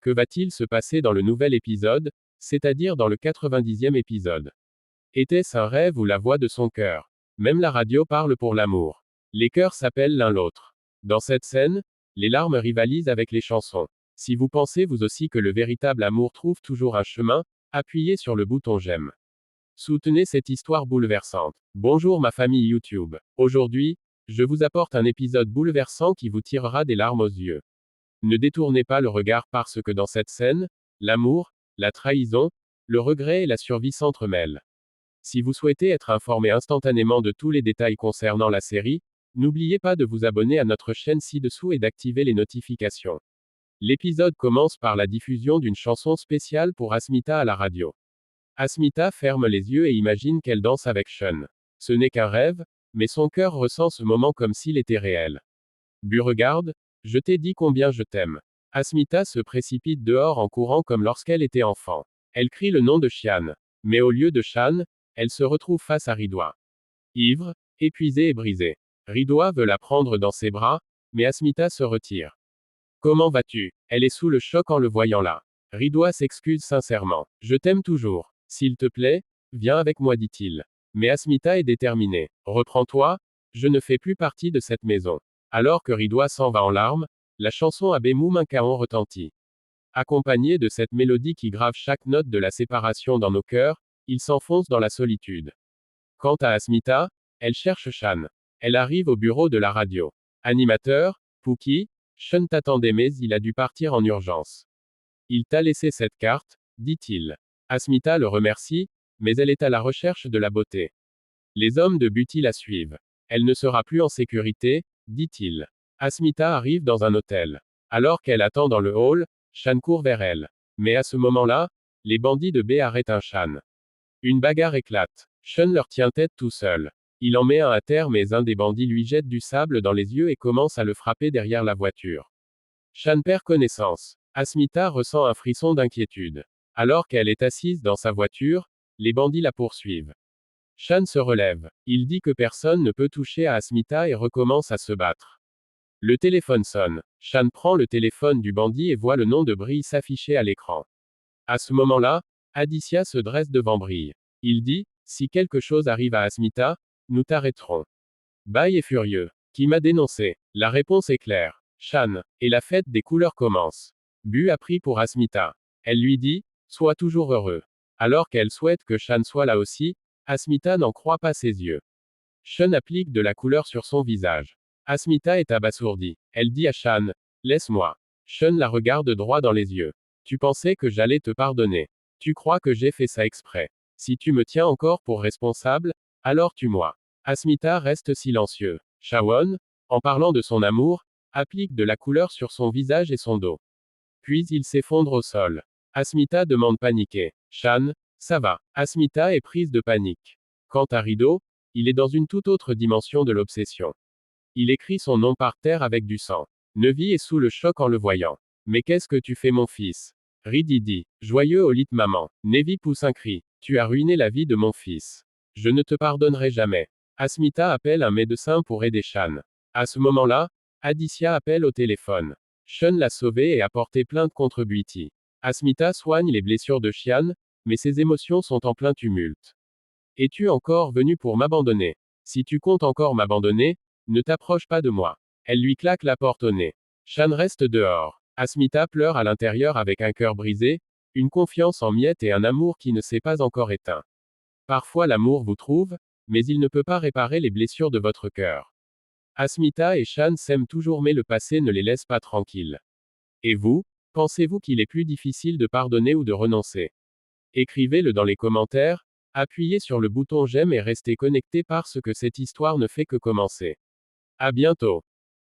Que va-t-il se passer dans le nouvel épisode, c'est-à-dire dans le 90e épisode? Était-ce un rêve ou la voix de son cœur? Même la radio parle pour l'amour. Les cœurs s'appellent l'un l'autre. Dans cette scène, les larmes rivalisent avec les chansons. Si vous pensez vous aussi que le véritable amour trouve toujours un chemin, appuyez sur le bouton j'aime. Soutenez cette histoire bouleversante. Bonjour ma famille YouTube. Aujourd'hui, je vous apporte un épisode bouleversant qui vous tirera des larmes aux yeux. Ne détournez pas le regard parce que dans cette scène, l'amour, la trahison, le regret et la survie s'entremêlent. Si vous souhaitez être informé instantanément de tous les détails concernant la série, n'oubliez pas de vous abonner à notre chaîne ci-dessous et d'activer les notifications. L'épisode commence par la diffusion d'une chanson spéciale pour Asmita à la radio. Asmita ferme les yeux et imagine qu'elle danse avec Sean. Ce n'est qu'un rêve, mais son cœur ressent ce moment comme s'il était réel. Regarde, je t'ai dit combien je t'aime. Asmita se précipite dehors en courant comme lorsqu'elle était enfant. Elle crie le nom de Shian. Mais au lieu de Shan, elle se retrouve face à Ridwa. Ivre, épuisée et brisée. Ridwa veut la prendre dans ses bras, mais Asmita se retire. Comment vas-tu? Elle est sous le choc en le voyant là. Ridwa s'excuse sincèrement. Je t'aime toujours. S'il te plaît, viens avec moi, dit-il. Mais Asmita est déterminée. Reprends-toi, je ne fais plus partie de cette maison. Alors que Ridwa s'en va en larmes, la chanson Abemu Minkaon retentit. Accompagnée de cette mélodie qui grave chaque note de la séparation dans nos cœurs, il s'enfonce dans la solitude. Quant à Asmita, elle cherche Shan. Elle arrive au bureau de la radio. Animateur, Pookie, Sean t'attendait mais il a dû partir en urgence. Il t'a laissé cette carte, dit-il. Asmita le remercie, mais elle est à la recherche de la beauté. Les hommes de Buty la suivent. Elle ne sera plus en sécurité, dit-il. Asmita arrive dans un hôtel. Alors qu'elle attend dans le hall, Shan court vers elle. Mais à ce moment-là, les bandits de B arrêtent un Shan. Une bagarre éclate. Sean leur tient tête tout seul. Il en met un à terre mais un des bandits lui jette du sable dans les yeux et commence à le frapper derrière la voiture. Shan perd connaissance. Asmita ressent un frisson d'inquiétude. Alors qu'elle est assise dans sa voiture, les bandits la poursuivent. Shan se relève. Il dit que personne ne peut toucher à Asmita et recommence à se battre. Le téléphone sonne. Shan prend le téléphone du bandit et voit le nom de Brille s'afficher à l'écran. À ce moment-là, Aditya se dresse devant Brille. Il dit, si quelque chose arrive à Asmita, nous t'arrêterons. Bai est furieux. Qui m'a dénoncé? La réponse est claire. Shan. Et la fête des couleurs commence. Bu a pris pour Asmita. Elle lui dit, sois toujours heureux. Alors qu'elle souhaite que Shan soit là aussi, Asmita n'en croit pas ses yeux. Sean applique de la couleur sur son visage. Asmita est abasourdie. Elle dit à Shan, laisse-moi. Sean la regarde droit dans les yeux. Tu pensais que j'allais te pardonner. Tu crois que j'ai fait ça exprès. Si tu me tiens encore pour responsable, alors tue-moi. Asmita reste silencieux. Shawon, en parlant de son amour, applique de la couleur sur son visage et son dos. Puis il s'effondre au sol. Asmita demande paniquée. Shan, ça va. Asmita est prise de panique. Quant à Rido, il est dans une toute autre dimension de l'obsession. Il écrit son nom par terre avec du sang. Nevi est sous le choc en le voyant. Mais qu'est-ce que tu fais mon fils? Ridi dit. Joyeux au lit de maman. Nevi pousse un cri. Tu as ruiné la vie de mon fils. Je ne te pardonnerai jamais. Asmita appelle un médecin pour aider Shan. À ce moment-là, Aditya appelle au téléphone. Sean l'a sauvé et a porté plainte contre Buty. Asmita soigne les blessures de Shian, mais ses émotions sont en plein tumulte. Es-tu encore venu pour m'abandonner? Si tu comptes encore m'abandonner, ne t'approche pas de moi. Elle lui claque la porte au nez. Shan reste dehors. Asmita pleure à l'intérieur avec un cœur brisé, une confiance en miettes et un amour qui ne s'est pas encore éteint. Parfois l'amour vous trouve, mais il ne peut pas réparer les blessures de votre cœur. Asmita et Shan s'aiment toujours mais le passé ne les laisse pas tranquilles. Et vous, pensez-vous qu'il est plus difficile de pardonner ou de renoncer? Écrivez-le dans les commentaires, appuyez sur le bouton j'aime et restez connecté parce que cette histoire ne fait que commencer. À bientôt.